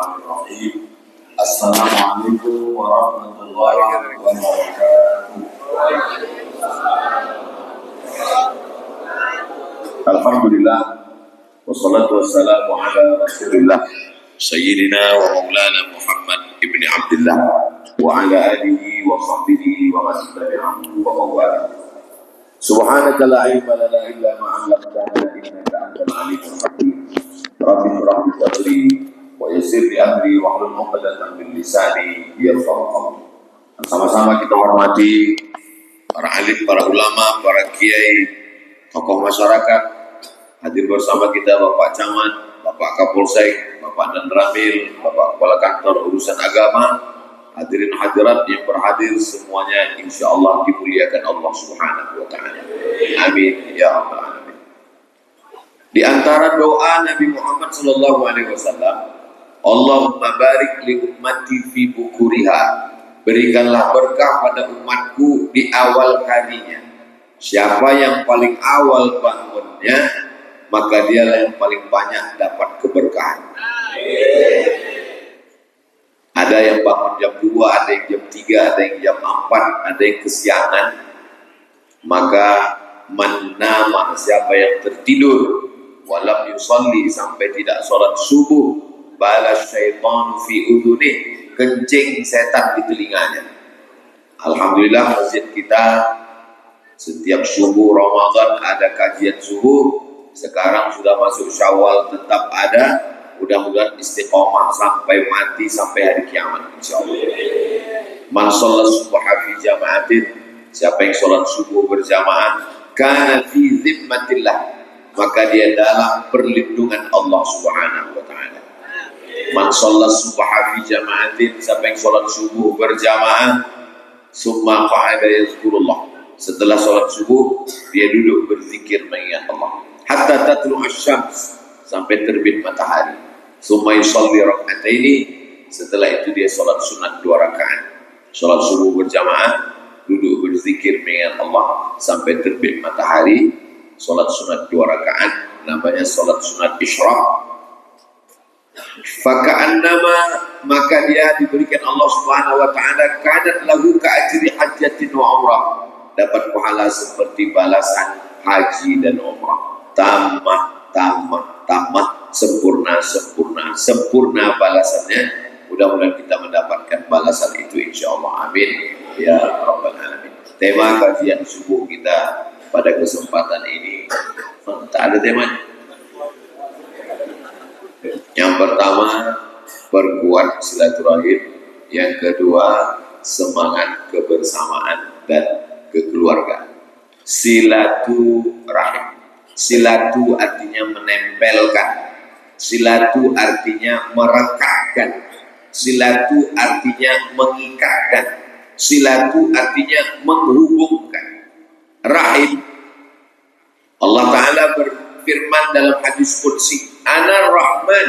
Assalamualaikum warahmatullahi wabarakatuh. Alhamdulillah wassalatu wassalamu ala Rasulillah Sayyidina wa Maulana Muhammad ibn Abdullah wa ala alihi wa sahbihi wa man tabi'ahu wa mawala. Subhanaka la ilma lana illa ma 'allamtana innaka antal alimul hakim. Rabbi shrah li sadri wa yassir li amri wa hlul 'uqdatam min lisani yafqahu qawli. Sama-sama kita hormati para alim, para ulama, para kiai, tokoh masyarakat. Hadir bersama kita Bapak Camat, Bapak Kapolsek, Bapak Dan Ramil, Bapak Kepala Kantor Urusan Agama, hadirin hadirat yang berhadir semuanya insyaallah dimuliakan Allah Subhanahu wa taala. Amin ya rabbal alamin. Di antara doa Nabi Muhammad sallallahu alaihi wasallam, Allahumma barik li ummati fi bukuriha. Berikanlah berkah pada umatku di awal harinya. Siapa yang paling awal bangunnya, maka dialah yang paling banyak dapat keberkahan. Ada yang bangun jam 2, ada yang jam 3, ada yang jam 4, ada yang kesiangan. Maka man-nama, siapa yang tertidur walam yusalli, sampai tidak sholat subuh, balas syaitan fi udhunih, kencing setan di telinganya. Alhamdulillah masjid kita setiap subuh Ramadan ada kajian subuh. Sekarang sudah masuk Syawal tetap ada. Mudah-mudahan istiqomah sampai mati, sampai hari kiamat insyaallah. Man shalla subha fi jama'atin, siapa yang sholat subuh berjamaah, kana fi zimmatillah, maka dia dalam perlindungan Allah Subhanahu wa taala. Man shalla subha fi jama'atin, siapa yang sholat subuh berjamaah, summa qa'ada yazkurullah, setelah sholat subuh dia duduk berzikir mengingat Allah hatta tatlu asy-syams, sampai terbit matahari. Summa yusalli rak'ataini, setelah itu dia sholat sunat 2 rakaat. Sholat subuh berjamaah, duduk berzikir mengingat Allah sampai terbit matahari. Sholat sunat 2 rakaat, namanya sholat sunat isyraq. Faka'annama, maka dia diberikan Allah Subhanahu wa taala kadat lahu ka'ajri hajjatin wa umrah, dapat pahala seperti balasan haji dan umrah. Tamah, sempurna balasannya. Mudah-mudahan kita mendapatkan balasan itu insyaallah. Amin ya rabbal alamin. Tema kajian subuh kita pada kesempatan ini, tak ada temanya. Yang pertama, perkuat silaturahim. Yang kedua, semangat kebersamaan dan kekeluargaan. Silaturahim. Silatu artinya menempelkan. Silatu artinya merekatkan. Silatu artinya mengikatkan. Silatu artinya menghubungkan. Rahim. Allah Ta'ala berfirman dalam hadis qudsi, Ana Rahman,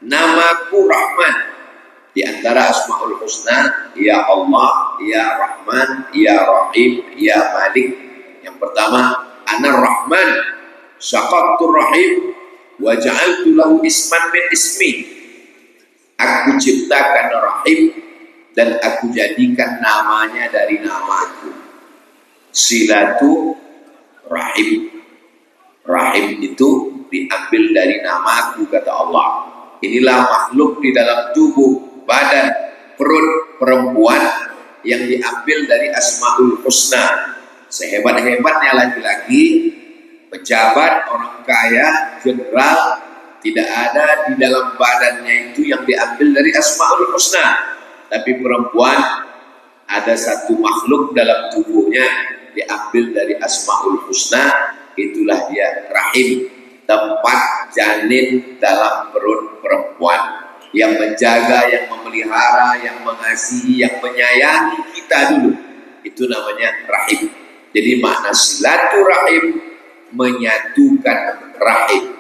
namaku Rahman. Di antara Asmaul Husna, Ya Allah, Ya Rahman, Ya Rahim, Ya Malik. Yang pertama, Ana Rahman, syaqaqtur rahim, wa ja'altu lahu isman min ismi. Aku ciptakan rahim dan aku jadikan namanya dari namaku. Silatu rahim. Rahim itu diambil dari namaku, kata Allah. Inilah makhluk di dalam tubuh, badan, perut perempuan yang diambil dari Asmaul Husna. Sehebat-hebatnya laki-laki, pejabat, orang kaya, jenderal, tidak ada di dalam badannya itu yang diambil dari Asmaul Husna. Tapi perempuan, ada satu makhluk dalam tubuhnya diambil dari Asmaul Husna, itulah dia rahim, tempat janin dalam perut perempuan, yang menjaga, yang memelihara, yang mengasihi, yang menyayangi kita dulu. Itu namanya rahim. Jadi makna silaturahim, menyatukan rahim.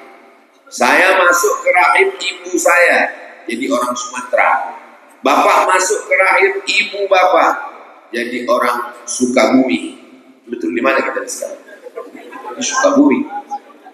Saya masuk ke rahim ibu saya, jadi orang Sumatera. Bapak masuk ke rahim ibu bapak, jadi orang Sukabumi. Betul, di mana kita sekarang? Di Sukabumi.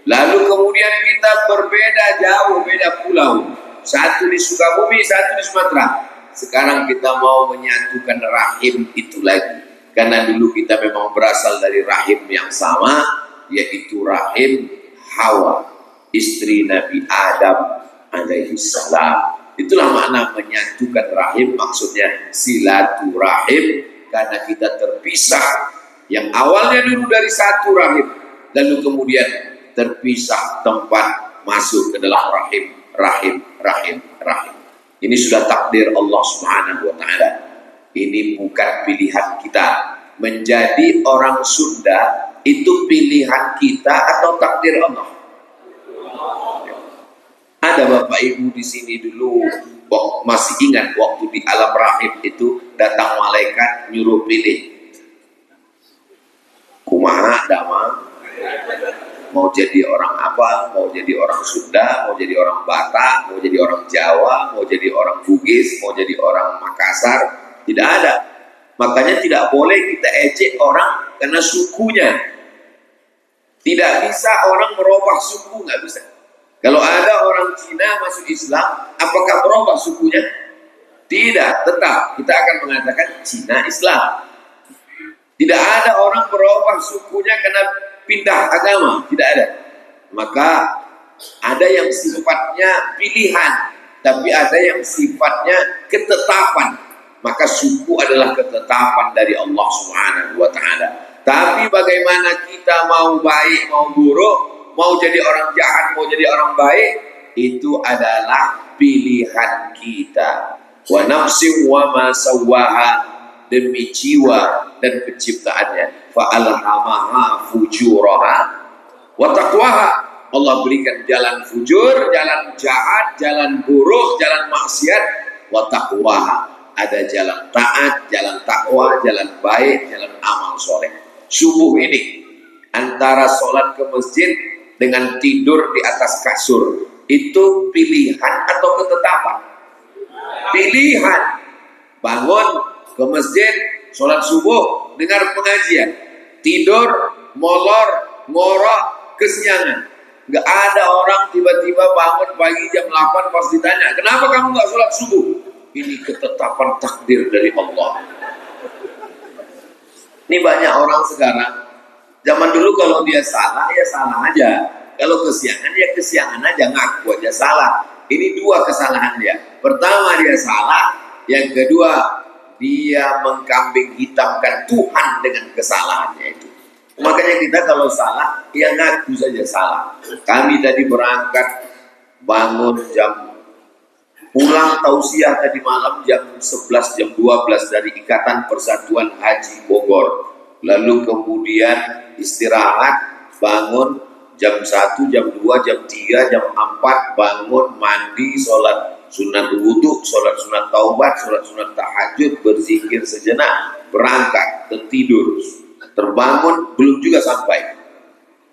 Lalu kemudian kita berbeda jauh, beda pulau. Satu di Sukabumi, satu di Sumatera. Sekarang kita mau menyatukan rahim itu lagi. Karena dulu kita memang berasal dari rahim yang sama, yaitu rahim Hawa, istri Nabi Adam alaihi salam. Itulah makna menyatukan rahim, maksudnya silaturahim, karena kita terpisah. Yang awalnya dulu dari satu rahim, lalu kemudian terpisah tempat masuk ke dalam rahim. Ini sudah takdir Allah Subhanahu wa taala. Ini bukan pilihan kita. Menjadi orang Sunda itu pilihan kita atau takdir Allah? Ada Bapak Ibu di sini dulu masih ingat waktu di alam rahim itu datang malaikat nyuruh pilih. Kumaha dama? Mau jadi orang apa? Mau jadi orang Sunda, mau jadi orang Batak, mau jadi orang Jawa, mau jadi orang Bugis, mau jadi orang Makassar. Tidak ada. Makanya tidak boleh kita ejek orang karena sukunya. Tidak bisa orang merubah suku, nggak bisa. Kalau ada orang Cina masuk Islam, apakah berubah sukunya? Tidak, tetap kita akan mengatakan Cina Islam. Tidak ada orang berubah sukunya karena pindah agama, tidak ada. Maka ada yang sifatnya pilihan, tapi ada yang sifatnya ketetapan. Maka suku adalah ketetapan dari Allah Subhanahu wa taala. Tapi bagaimana kita mau baik, mau buruk, mau jadi orang jahat, mau jadi orang baik, itu adalah pilihan kita. Wa nafsin wa ma sawwaha, demi jiwa dan penciptaannya. Fa alhamaha fujuraha wa taqwaha. Allah berikan jalan fujur, jalan jahat, jalan buruk, jalan maksiat, wa taqwaha. Ada jalan taat, jalan takwa, jalan baik, jalan amal soleh. Subuh ini antara sholat ke masjid dengan tidur di atas kasur, itu pilihan atau ketetapan? Pilihan. Bangun ke masjid, sholat subuh, dengar pengajian, tidur, molor, ngorok, kesiangan. Gak ada orang tiba-tiba bangun pagi jam 8 pas ditanya, kenapa kamu gak sholat subuh? Ini ketetapan takdir dari Allah. Ini banyak orang sekarang, zaman dulu kalau dia salah, ya salah aja. Kalau kesiangan, ya kesiangan aja, ngaku aja salah. Ini dua kesalahan dia. Pertama dia salah, yang kedua dia mengkambing hitamkan Tuhan dengan kesalahannya itu. Makanya kita kalau salah, ya ngaku saja salah. Kami tadi berangkat, bangun pulang tausiah tadi malam jam 11, jam 12 dari Ikatan Persatuan Haji Bogor. Lalu kemudian istirahat, bangun jam 1, jam 2, jam 3, jam 4, bangun, mandi, sholat sunat wudhu, sholat sunat taubat, sholat sunat tahajud, berzikir sejenak, berangkat, tertidur, terbangun, belum juga sampai.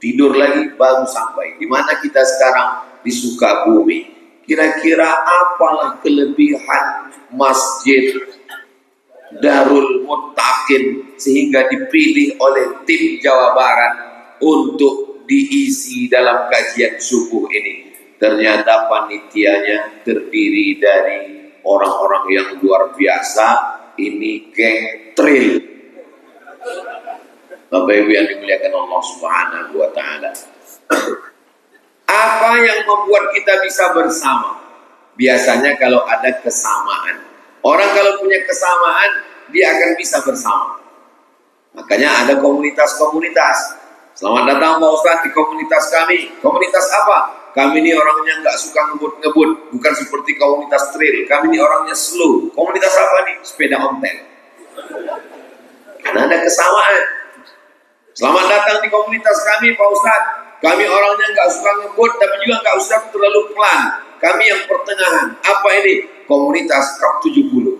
Tidur lagi, baru sampai. Di mana kita sekarang? Di Sukabumi. Kira-kira apalah kelebihan Masjid Darul Muttaqin sehingga dipilih oleh tim Jawa Barat untuk diisi dalam kajian subuh ini? Ternyata panitianya terdiri dari orang-orang yang luar biasa. Ini geng trail. Bapak Ibu yang dimuliakan Allah Subhanahu wa taala. Apa yang membuat kita bisa bersama? Biasanya kalau ada kesamaan. Orang kalau punya kesamaan, dia akan bisa bersama. Makanya ada komunitas-komunitas. Selamat datang Pak Ustadz di komunitas kami. Komunitas apa? Kami ini orangnya nggak suka ngebut-ngebut. Bukan seperti komunitas trail. Kami ini orangnya slow. Komunitas apa nih? Sepeda ontel. Karena ada kesamaan. Selamat datang di komunitas kami Pak Ustadz. Kami orangnya nggak suka ngebut, tapi juga nggak usah terlalu pelan. Kami yang pertengahan. Apa ini? Komunitas Kap 70.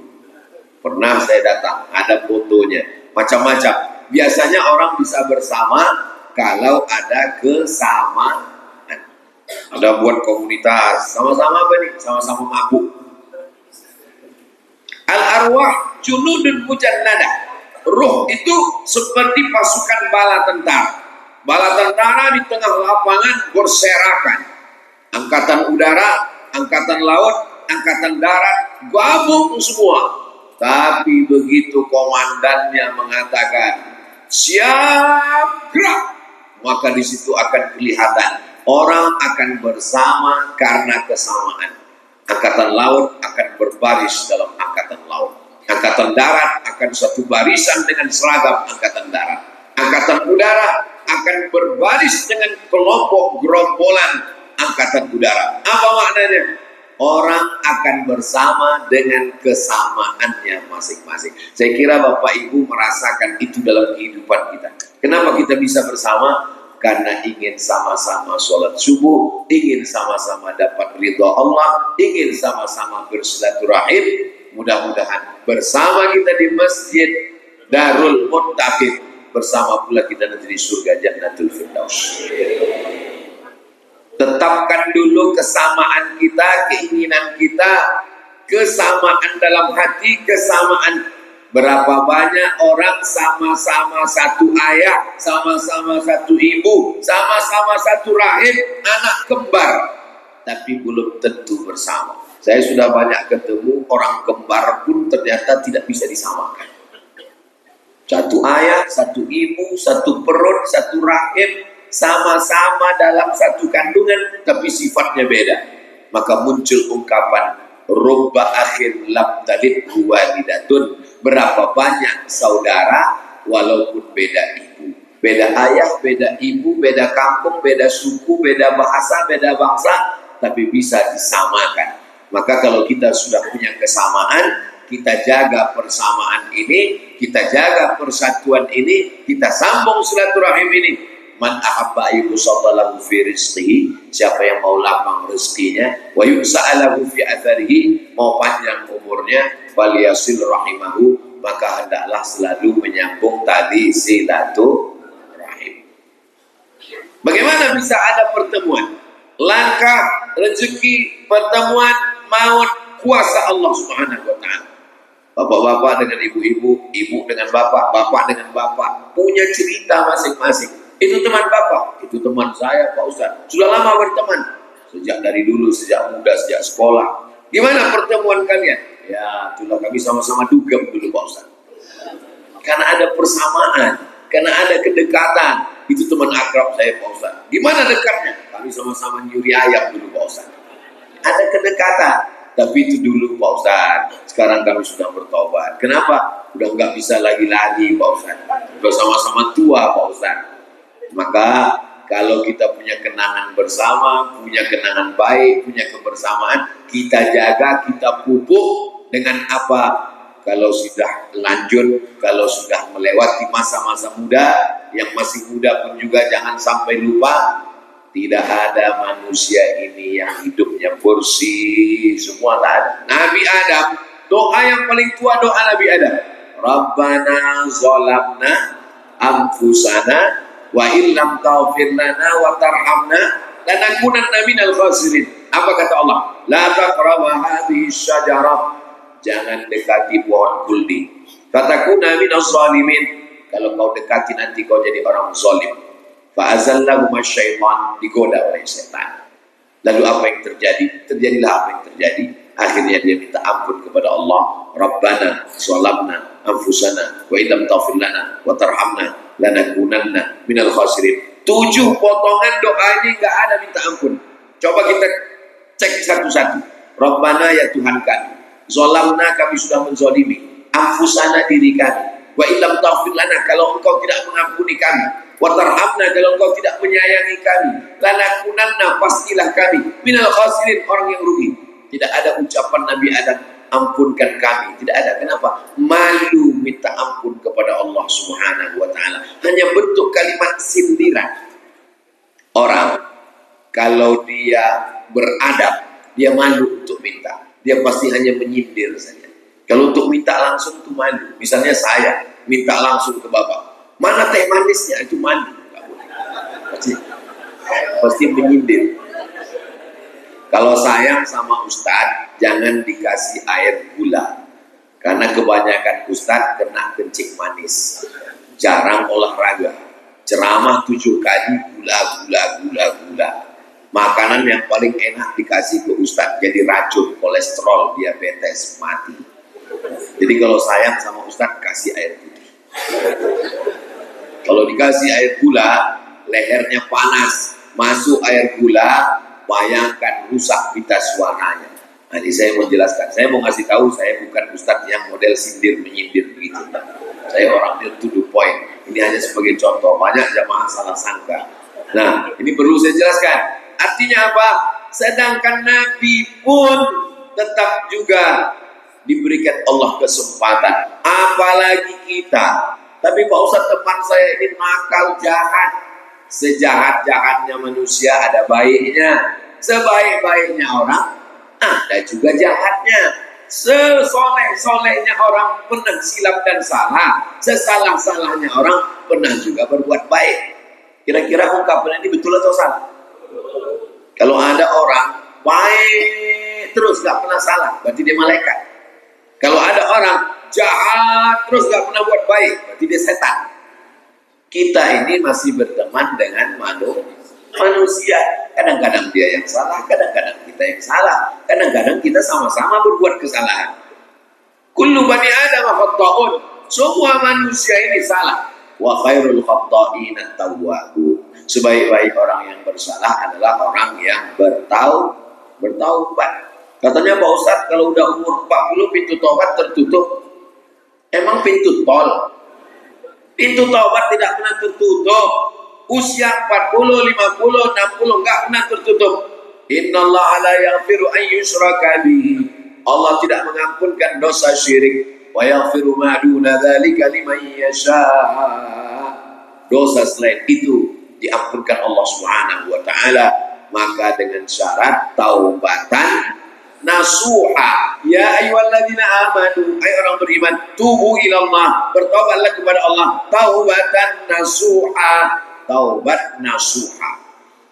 Pernah saya datang, ada fotonya. Macam-macam. Biasanya orang bisa bersama kalau ada kesamaan. Ada buat komunitas. Sama-sama apa nih? Sama-sama mabuk. Al-arwah junudun mujannada. Ruh itu seperti pasukan bala tentara. Bala tentara di tengah lapangan berserakan. Angkatan udara, angkatan laut, angkatan darat, gabung semua. Tapi begitu komandannya mengatakan, siap gerak, maka di situ akan kelihatan orang akan bersama karena kesamaan. Angkatan laut akan berbaris dalam angkatan laut. Angkatan darat akan satu barisan dengan seragam angkatan darat. Angkatan udara akan berbaris dengan kelompok gerombolan angkatan udara. Apa maknanya? Orang akan bersama dengan kesamaannya masing-masing. Saya kira Bapak Ibu merasakan itu dalam kehidupan kita. Kenapa kita bisa bersama? Karena ingin sama-sama sholat subuh, ingin sama-sama dapat ridha Allah, ingin sama-sama bersilaturahim. Mudah-mudahan bersama kita di Masjid Darul Muttaqin, bersama pula kita nanti di surga Jannatul Firdaus. Tetapkan dulu kesamaan kita, keinginan kita, kesamaan dalam hati, kesamaan. Berapa banyak orang sama-sama satu ayah, sama-sama satu ibu, sama-sama satu rahim, anak kembar, tapi belum tentu bersama. Saya sudah banyak ketemu orang kembar pun ternyata tidak bisa disamakan. Satu ayah, satu ibu, satu perut, satu rahim, sama-sama dalam satu kandungan, tapi sifatnya beda. Maka muncul ungkapan, Rubba akhin lam talidhu walidatun. Berapa banyak saudara walaupun beda ibu, beda ayah, beda ibu, beda kampung, beda suku, beda bahasa, beda bangsa, tapi bisa disamakan. Maka kalau kita sudah punya kesamaan, kita jaga persamaan ini, kita jaga persatuan ini, kita sambung silaturahim ini. Man ahabba yusallallahu fi rizqihi, siapa yang mau lapang rezekinya, wa yusa'alahu fi atharihi, mau panjang umurnya, waliyasil rahimahu, maka hendaklah selalu menyambung tadi silaturahim. Bagaimana bisa ada pertemuan? Langkah, rezeki, pertemuan, maut, kuasa Allah Subhanahu wa ta'ala. Bapak-bapak dengan ibu-ibu, ibu dengan bapak, bapak dengan bapak, punya cerita masing-masing. Itu teman bapak, itu teman saya Pak Ustaz. Sudah lama berteman, sejak dari dulu, sejak muda, sejak sekolah. Gimana pertemuan kalian? Ya, itulah kami sama-sama dugem dulu Pak Ustaz. Karena ada persamaan, karena ada kedekatan. Itu teman akrab saya Pak Ustaz. Gimana dekatnya? Kami sama-sama nyuri ayam dulu Pak Ustaz. Ada kedekatan. Tapi itu dulu Pak Ustaz. Sekarang kami sudah bertobat. Kenapa? Udah nggak bisa lagi-lagi Pak Ustaz. Udah sama-sama tua Pak Ustaz. Maka kalau kita punya kenangan bersama, punya kenangan baik, punya kebersamaan, kita jaga, kita pupuk dengan apa? Kalau sudah lanjut, kalau sudah melewati masa-masa muda, yang masih muda pun juga jangan sampai lupa, tidak ada manusia ini yang hidupnya bersih, semua tak ada. Nabi Adam, doa yang paling tua doa Nabi Adam. Rabbana zolamna anfusana wa illam taghfir lana wa tarhamna lanakunanna minal khasirin. Apa kata Allah? La taqrabu hadhihi syajarah. Jangan dekati pohon kuldi. Fatakuna minaz zalimin. Kalau kau dekati nanti kau jadi orang zalim. Fa azallahu masyaitan, digoda oleh setan. Lalu apa yang terjadi? Terjadilah apa yang terjadi. Akhirnya dia minta ampun kepada Allah. Rabbana zalamna anfusana wa illam taghfir lana wa tarhamna lanakunanna minal khasirin. 7 potongan doa ini enggak ada minta ampun. Coba kita cek satu-satu. Rabbana, ya Tuhan kami, zalamna, kami sudah menzalimi, anfusana, diri kami, wa illam taghfir lana, kalau engkau tidak mengampuni kami, wa tarhamna, kalau engkau tidak menyayangi kami, lanakunanna, pastilah kami minal khasirin, orang yang rugi. Tidak ada ucapan Nabi Adam ampunkan kami, tidak ada. Kenapa? Malu minta ampun kepada Allah Subhanahu wa ta'ala. Hanya bentuk kalimat sindiran. Orang kalau dia beradab, dia malu untuk minta, dia pasti hanya menyindir saja. Kalau untuk minta langsung itu malu. Misalnya saya minta langsung ke bapak, mana teh manisnya, itu malu. Pasti menyindir. Kalau sayang sama Ustadz, jangan dikasih air gula. Karena kebanyakan Ustadz kena kencing manis. Jarang olahraga. Ceramah 7 kali, gula. Makanan yang paling enak dikasih ke Ustadz jadi racun, kolesterol, diabetes, mati. Jadi kalau sayang sama Ustadz kasih air putih. Kalau dikasih air gula, lehernya panas, masuk air gula, bayangkan rusak pita suaranya. Nanti saya mau jelaskan, saya mau ngasih tahu saya bukan Ustadz yang model sindir menyindir begitu. Saya orangnya to the point. Ini hanya sebagai contoh, banyak jamaah salah sangka. Nah, ini perlu saya jelaskan. Artinya apa? Sedangkan Nabi pun tetap juga diberikan Allah kesempatan. Apalagi kita. Tapi Pak Ustadz, teman saya ini nakal, jahat. Sejahat-jahatnya manusia ada baiknya. Sebaik-baiknya orang ada juga jahatnya. Sesoleh-solehnya orang pernah silap dan salah. Sesalah-salahnya orang pernah juga berbuat baik. Kira-kira ungkapan ini betul atau salah? Kalau ada orang baik terus gak pernah salah, berarti dia malaikat. Kalau ada orang jahat terus gak pernah buat baik, berarti dia setan. Kita ini masih berteman dengan manusia. Kadang-kadang dia yang salah, kadang-kadang kita yang salah. Kadang-kadang kita sama-sama berbuat kesalahan. Kullu bani Adam khata'un. Semua manusia ini salah. Wa khairul khata'in at-tawwabun. Sebaik-baik orang yang bersalah adalah orang yang bertaubat. Katanya Pak Ustadz, kalau udah umur 40 pintu taubat tertutup. Emang pintu tol? Pintu taubat tidak pernah tertutup. Usia 40, 50, 60 enggak pernah tertutup. Innallaha la yaghfiru an yushraka bihi. Allah tidak mengampunkan dosa syirik. Wa yaghfiru ma duna dzalika liman yasha. Dosa selain itu diampunkan Allah Subhanahu wa taala, maka dengan syarat taubatan nasuha. Ya ayyuhalladzina amanu, hai orang beriman, tubu ilallah, bertobatlah kepada Allah, taubatan nasuha, taubat nasuha.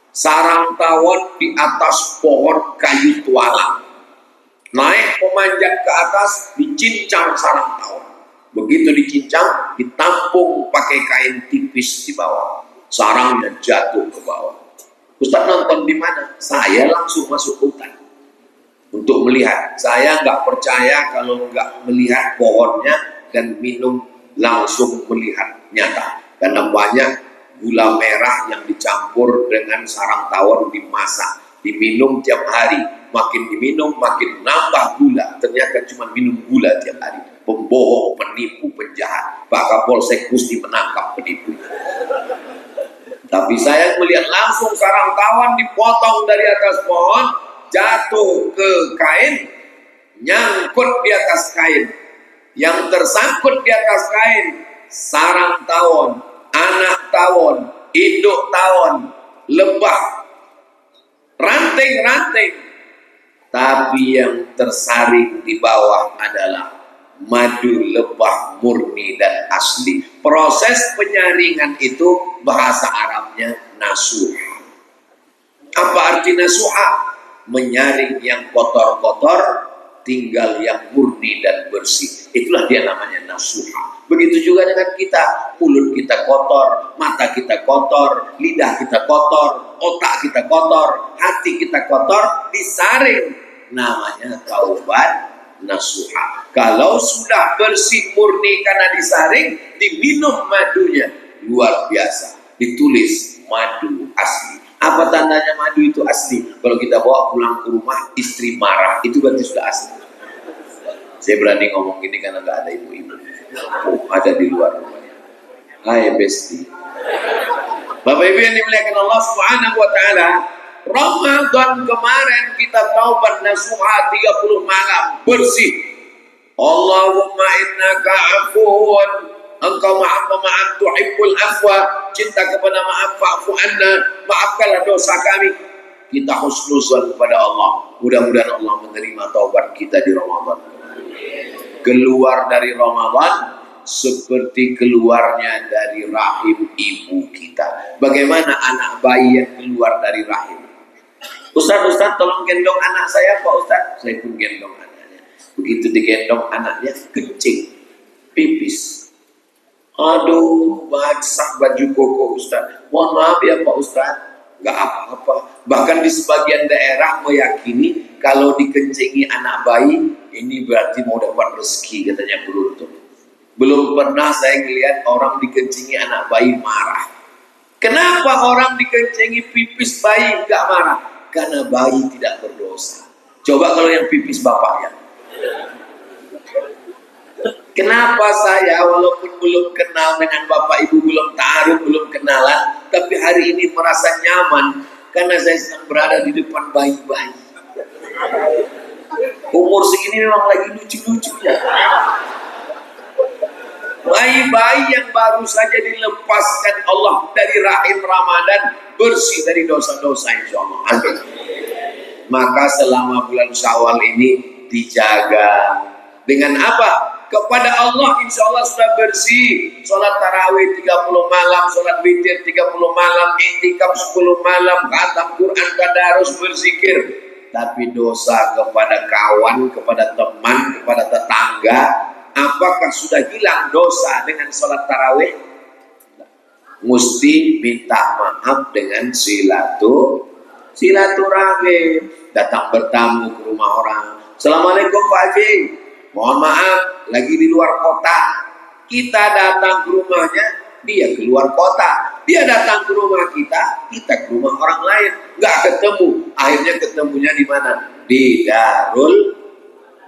Sarang tawon di atas pohon kayu tualang, naik memanjat ke atas, dicincang sarang tawon. Begitu dicincang, ditampung pakai kain tipis di bawah. Sarangnya jatuh ke bawah. Ustaz nonton di mana? Saya langsung masuk hutan untuk melihat. Saya nggak percaya kalau nggak melihat pohonnya dan minum langsung melihat nyata. Karena banyak gula merah yang dicampur dengan sarang tawon dimasak, diminum tiap hari. Makin diminum makin nambah gula. Ternyata cuma minum gula tiap hari. Pembohong, penipu, penjahat. Pak Kapolsek Gusti menangkap penipu. Tapi saya melihat langsung sarang tawon dipotong dari atas pohon, jatuh ke kain, nyangkut di atas kain. Yang tersangkut di atas kain, sarang tawon, anak tawon, induk tawon, lebah, ranting-ranting. Tapi yang tersaring di bawah adalah madu lebah murni dan asli. Proses penyaringan itu bahasa Arabnya nasuha. Apa arti nasuha? Menyaring yang kotor-kotor, tinggal yang murni dan bersih. Itulah dia namanya nasuha. Begitu juga dengan kita. Mulut kita kotor, mata kita kotor, lidah kita kotor, otak kita kotor, hati kita kotor, disaring. Namanya taubat nasuha. Kalau sudah bersih murni karena disaring, diminum madunya, luar biasa. Ditulis madu asli. Apa tandanya madu itu asli? Kalau kita bawa pulang ke rumah, istri marah, itu berarti sudah asli. Saya berani ngomong gini karena nggak ada ibu-ibu. Oh, ada di luar rumahnya. Hai besti. Bapak Ibu yang dimuliakan Allah Subhanahu wa taala, Ramadan kemarin kita taubat nasuha 30 malam bersih. Allahumma innaka afuun, engkau maha pemaaf, tuhibbul afwa, cinta kepada maaf, fa'fu anna, maafkanlah dosa kami. Kita husnuzan kepada Allah. Mudah-mudahan Allah menerima taubat kita di Ramadan. Keluar dari Ramadan seperti keluarnya dari rahim ibu kita. Bagaimana anak bayi yang keluar dari rahim? Ustaz, tolong gendong anak saya, Pak Ustaz. Saya pun gendong anaknya. Begitu digendong anaknya, kencing, pipis. Aduh, basah baju koko Ustaz. Mohon maaf ya Pak Ustaz. nggak apa-apa. Bahkan di sebagian daerah meyakini kalau dikencingi anak bayi, ini berarti mau dapat rezeki, katanya beruntung. Belum pernah saya melihat orang dikencingi anak bayi marah. Kenapa orang dikencingi pipis bayi nggak marah? Karena bayi tidak berdosa. Coba kalau yang pipis bapaknya. Kenapa saya walaupun belum kenal dengan bapak ibu, belum ta'aruf, belum kenalan, tapi hari ini merasa nyaman karena saya sedang berada di depan bayi-bayi. Umur segini memang lagi lucu-lucunya. Bayi-bayi yang baru saja dilepaskan Allah dari rahim Ramadan, bersih dari dosa-dosa, insya Allah. Amin. Maka selama bulan Syawal ini dijaga dengan apa? Kepada Allah insya Allah sudah bersih. Sholat tarawih 30 malam, sholat witir 30 malam, iktikaf 10 malam, khatam Quran, tadarus, berzikir. Tapi dosa kepada kawan, kepada teman, kepada tetangga, apakah sudah hilang dosa dengan sholat tarawih? Mesti minta maaf dengan silaturahim. Datang bertamu ke rumah orang. Assalamualaikum Pak Haji. Mohon maaf, lagi di luar kota. Kita datang ke rumahnya, dia keluar kota. Dia datang ke rumah kita, kita ke rumah orang lain. Nggak ketemu. Akhirnya ketemunya di mana? Di Darul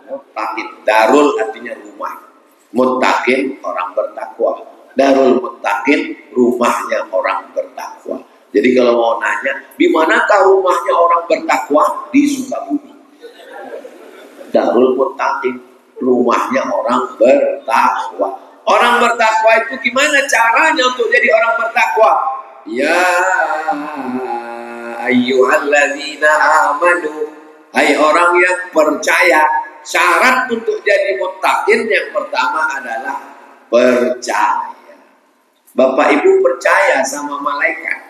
Muttaqin. Darul artinya rumah. Muttaqin orang bertakwa. Darul Muttaqin rumahnya orang bertakwa. Jadi kalau mau nanya, di manakah rumahnya orang bertakwa? Di Sukabumi. Darul Muttaqin. Rumahnya orang bertakwa. Orang bertakwa itu gimana caranya untuk jadi orang bertakwa? Ya ayyuhalladzina amanu, hai orang yang percaya. Syarat untuk jadi muttaqin yang pertama adalah percaya. Bapak Ibu percaya sama malaikat?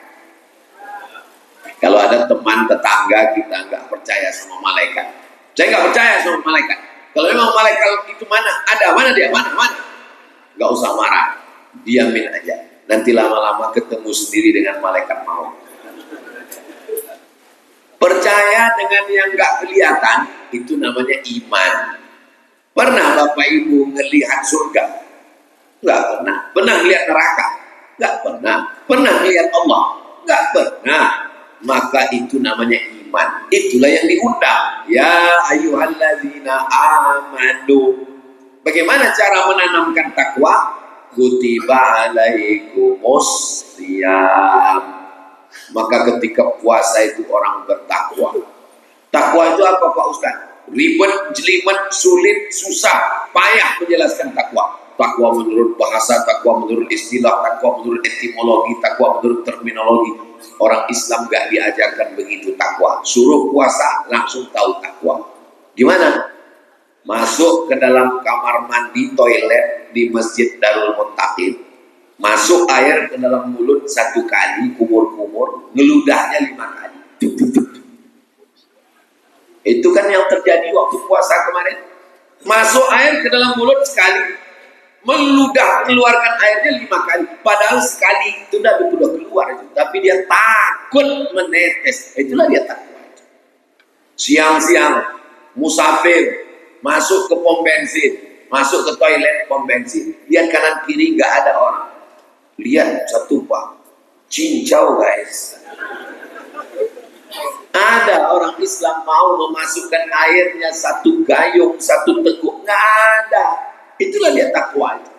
Kalau ada teman tetangga kita nggak percaya sama malaikat, saya nggak percaya sama malaikat. Kalau memang malaikat itu mana? Ada, mana dia? Mana? Gak usah marah. Diamin aja. Nanti lama-lama ketemu sendiri dengan malaikat maut. Percaya dengan yang gak kelihatan, itu namanya iman. Pernah Bapak Ibu ngelihat surga? Gak pernah. Pernah lihat neraka? Gak pernah. Pernah lihat Allah? Gak pernah. Maka itu namanya iman. Itulah yang diundang. Ya ayyuhalladzina amanu. Bagaimana cara menanamkan takwa? Kutiba alaikumus shiyam. Maka ketika puasa itu orang bertakwa. Takwa itu apa Pak Ustaz? Ribet, jelimet, sulit, susah, payah menjelaskan takwa. Takwa menurut bahasa, takwa menurut istilah, takwa menurut etimologi, takwa menurut terminologi. Orang Islam gak diajarkan begitu takwa. Suruh puasa langsung tahu takwa. Gimana? Masuk ke dalam kamar mandi toilet di Masjid Darul Muttaqin. Masuk air ke dalam mulut 1 kali, kumur-kumur, ngeludahnya 5 kali. Itu kan yang terjadi waktu puasa kemarin. Masuk air ke dalam mulut sekali, meludah, keluarkan airnya 5 kali. Padahal sekali itu sudah keluar itu. Tapi dia takut menetes. Itulah dia takut. Siang-siang musafir masuk ke pom bensin, masuk ke toilet pom bensin. Lihat kanan kiri nggak ada orang. Lihat satu Pak, cincau guys. Ada orang Islam mau memasukkan airnya 1 gayung, 1 teguk, nggak ada. Itulah dia takwa itu.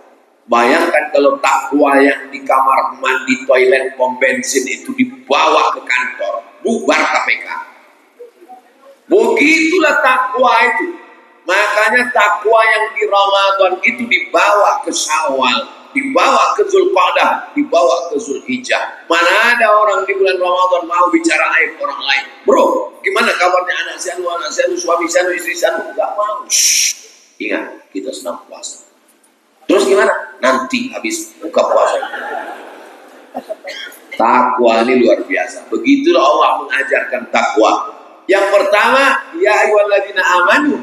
Bayangkan kalau takwa yang di kamar mandi, toilet, pom bensin itu dibawa ke kantor, bubar KPK. Begitulah takwa itu. Makanya takwa yang di Ramadan itu dibawa ke Syawal, dibawa ke Zulqa'dah, dibawa ke Zulhijjah. Mana ada orang di bulan Ramadan mau bicara aib orang lain? Bro, gimana kabarnya anak saya, suami saya, istri saya? Gak mau. Shhh. Ingat, kita sedang puasa. Terus gimana? Nanti habis buka puasa. Takwa ini luar biasa. Begitulah Allah mengajarkan takwa. Yang pertama, ya ayyuhalladzina amanu.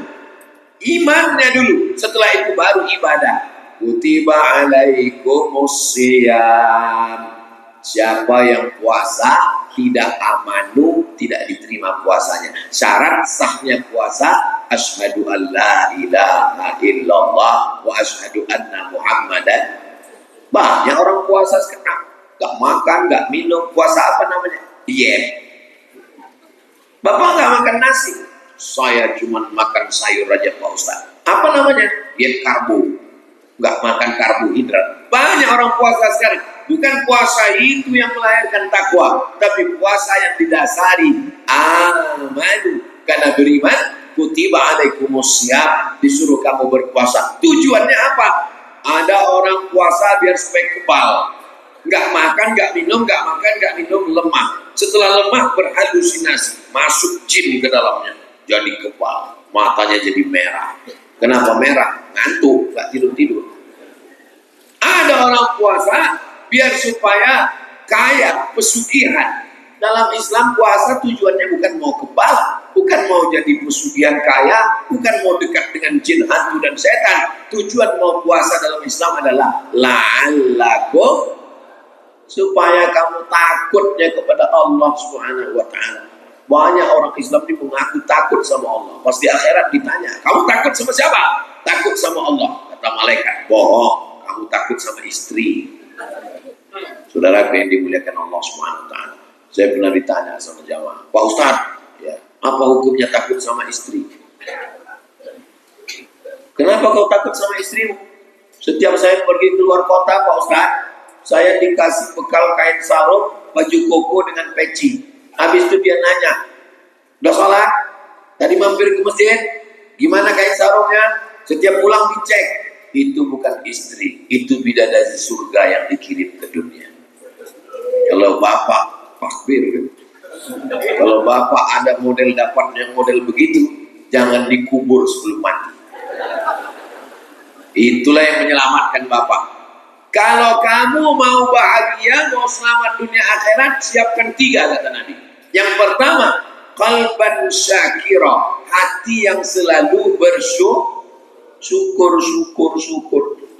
Imannya dulu, setelah itu baru ibadah. Kutiba alaikumus shiyam. Siapa yang puasa tidak amanu, tidak diterima puasanya. Syarat sahnya puasa, asyhadu an la ilaha illallah wa asyhadu anna muhammadan. Banyak orang puasa sekarang, gak makan, gak minum. Puasa apa namanya? Diet. Bapak gak makan nasi, saya cuma makan sayur aja Pak Ustaz. Apa namanya? Diet karbo. Gak makan karbohidrat. Banyak orang puasa sekarang. Bukan puasa itu yang melahirkan takwa, tapi puasa yang didasari amanu. Karena beriman, kutiba alaikumusiyam, disuruh kamu berpuasa. Tujuannya apa? Ada orang puasa biar supaya kebal. Gak makan, gak minum, gak makan, gak minum, lemah. Setelah lemah berhalusinasi, masuk jin ke dalamnya, jadi kebal, matanya jadi merah. Kenapa merah? Ngantuk, gak tidur-tidur. Ada orang puasa biar supaya kaya, pesugihan. Dalam Islam puasa tujuannya bukan mau kebal, bukan mau jadi pesugihan kaya, bukan mau dekat dengan jin, hantu dan setan. Tujuan mau puasa dalam Islam adalah la'allakum, supaya kamu takutnya kepada Allah Subhanahu wa ta'ala. Banyak orang Islam ini mengaku takut sama Allah. Pasti akhirat ditanya, kamu takut sama siapa? Takut sama Allah. Kata malaikat, bohong, kamu takut sama istri. Saudara yang dimuliakan Allah Subhanahu wa ta'ala. Saya pernah ditanya sama jamaah, Pak Ustaz, ya, apa hukumnya takut sama istri? Kenapa kau takut sama istrimu? Setiap saya pergi keluar kota Pak Ustaz, saya dikasih bekal kain sarung, baju koko dengan peci. Habis itu dia nanya, udah sholat? Tadi mampir ke masjid? Gimana kain sarungnya? Setiap pulang dicek. Itu bukan istri, itu bidadari surga yang dikirim ke dunia. Kalau bapak takbir, kalau bapak ada model dapatnya model begitu, jangan dikubur sebelum mati. Itulah yang menyelamatkan bapak. Kalau kamu mau bahagia, mau selamat dunia akhirat, siapkan 3 kata Nabi. Yang pertama, qalban syakira, hati yang selalu bersyukur.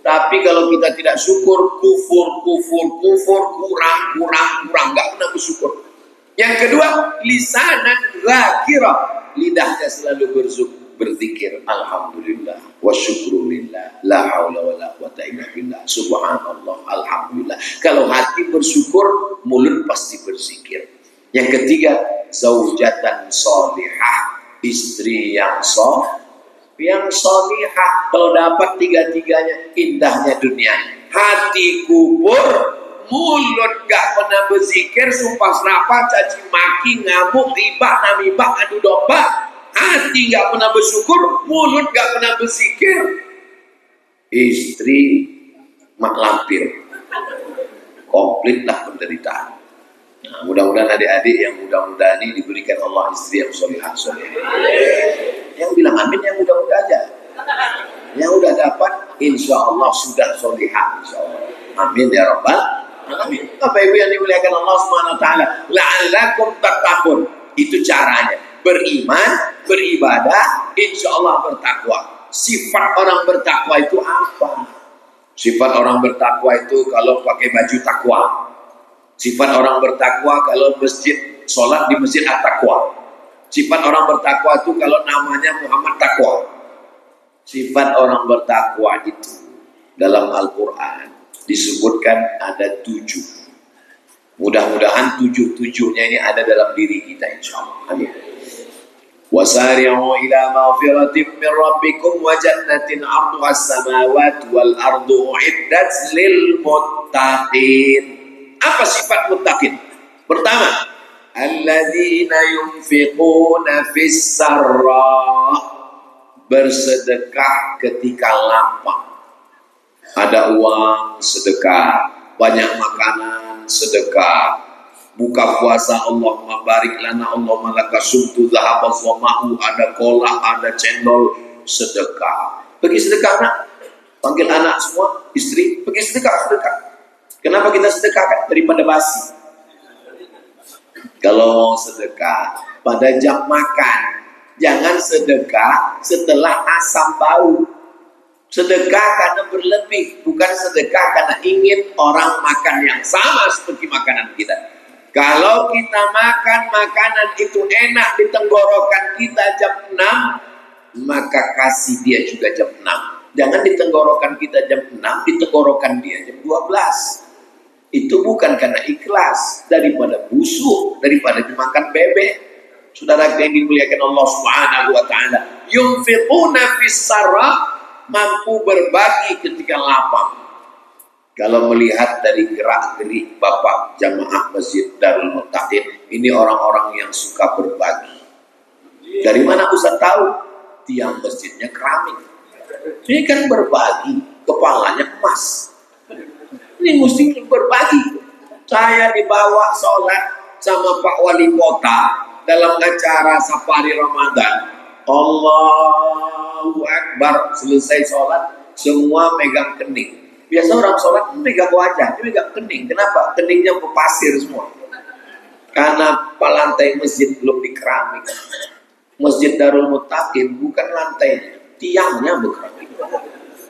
Tapi kalau kita tidak syukur, kufur, kurang, nggak pernah bersyukur. Yang kedua, lisanan zakira, lidahnya selalu berzikir, alhamdulillah wa syukrulillah, la haula wa la quwata illa billah, subhanallah, alhamdulillah. Kalau hati bersyukur, mulut pasti berzikir. Yang ketiga, zaujatan sholihah, istri yang sholihah. Kalau dapat 3-tiganya, indahnya dunia. Hati kubur, mulut gak pernah berzikir, sumpah serapah, caci maki, ngamuk, ribah, namibah, adu domba. Hati gak pernah bersyukur, mulut gak pernah berzikir, istri mak lampir. Komplitlah penderitaan. Nah, mudah-mudahan adik-adik yang mudah-mudahan ini diberikan Allah istri yang solihah. Yang bilang amin yang mudah-mudah aja. Yang udah dapat, insya Allah sudah solihah. Insya Allah. Amin ya Rabbal alamin. Bapak Ibu yang dimuliakan Allah Subhanahu wa ta'ala, la'allakum tattaqun. Itu caranya. Beriman, beribadah, insya Allah bertakwa. Sifat orang bertakwa itu apa? Sifat orang bertakwa itu kalau pakai baju takwa. Sifat orang bertakwa kalau masjid, sholat di masjid at-taqwa. Sifat orang bertakwa itu kalau namanya Muhammad Takwa. Sifat orang bertakwa itu dalam Al-Quran disebutkan ada 7. Mudah-mudahan 7-7-nya ini ada dalam diri kita insya Allah. Amin. Wasari'u ila maghfiratin min rabbikum wa jannatin 'arduha as-samawati wal ardu u'iddat lil muttaqin. Apa sifat muttaqin? Pertama, alladzina yunfiquna fis sarra, bersedekah ketika lapang. Ada uang, sedekah. Banyak makanan, sedekah. Buka puasa, Allahumma barik lana, Allahumma laka sumtu dhahaba dhama'u, ada kolak, ada cendol, sedekah. Pergi sedekah nak. Panggil anak semua, istri, pergi sedekah. Kenapa kita sedekah daripada basi? Kalau sedekah pada jam makan, jangan sedekah setelah asam bau. Sedekah karena berlebih, bukan sedekah karena ingin orang makan yang sama seperti makanan kita. Kalau kita makan makanan itu enak di tenggorokan kita jam 6, maka kasih dia juga jam 6. Jangan di tenggorokan kita jam 6, di tenggorokan dia jam 12. Itu bukan karena ikhlas, daripada busuk, daripada dimakan bebek. Saudara yang dimuliakan Allah Subhanahu wa taala, yunfiquna fis sarra, mampu berbagi ketika lapang. Kalau melihat dari gerak-gerik Bapak jamaah Masjid Darul Muttaqin, ini orang-orang yang suka berbagi. Dari mana Ustaz tahu? Tiang masjidnya keramik. Ini kan berbagi, kepalanya emas. Ini mesti berbagi. Saya dibawa sholat sama Pak Wali Kota dalam acara safari Ramadan. Allahu Akbar, selesai sholat semua megang kening. Biasa orang sholat megang wajah, dia megang kening. Kenapa? Keningnya berpasir semua. Karena lantai masjid belum dikeramik. Masjid Darul Muttaqin bukan lantainya, tiangnya berkeramik.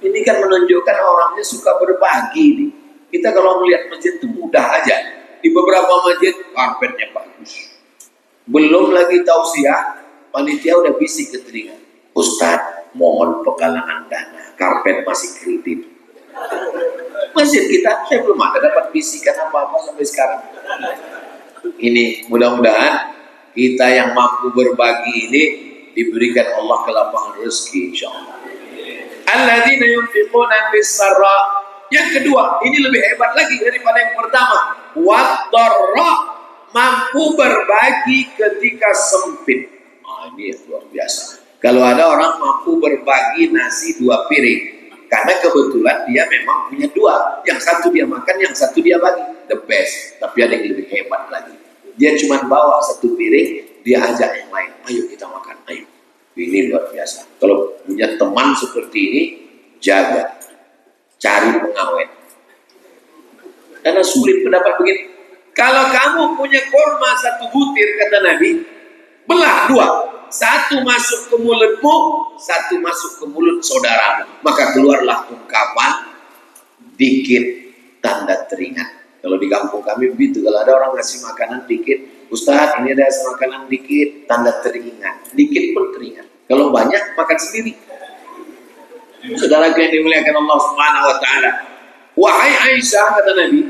Ini kan menunjukkan orangnya suka berbagi. Kita kalau melihat masjid itu mudah aja. Di beberapa masjid karpetnya bagus. Belum lagi tausiah, panitia udah bisik ke telinga. Ustadz, mohon penggalangan dana, karpet masih kredit. Masjid kita, saya belum ada dapat bisikan apa-apa sampai sekarang. Ini mudah-mudahan kita yang mampu berbagi ini diberikan Allah kelapangan rezeki, insyaallah. Alladzina yunfiquna fis sarra. Yang kedua, ini lebih hebat lagi daripada yang pertama. Wad-dharra, mampu berbagi ketika sempit. Ini luar biasa. Kalau ada orang mampu berbagi nasi 2 piring, karena kebetulan dia memang punya 2. Yang satu dia makan, yang satu dia bagi. The best. Tapi ada yang lebih hebat lagi. Dia cuma bawa 1 piring, dia ajak yang lain. Ayo kita makan, ayo. Ini luar biasa. Kalau punya teman seperti ini, jaga. Cari pengawet. Karena sulit pendapat begini. Kalau kamu punya kurma 1 butir, kata Nabi, belah 2. 1 masuk ke mulutmu, 1 masuk ke mulut saudaramu. Maka keluarlah ungkapan dikit tanda teringat. Kalau di kampung kami begitu. Kalau ada orang ngasih makanan dikit, Ustaz ini ada makanan dikit, tanda teringat. Dikit pun teringat. Kalau banyak, makan sendiri. Saudara yang dimuliakan Allah Subhanahu wa taala. Wahai Aisyah, kata Nabi,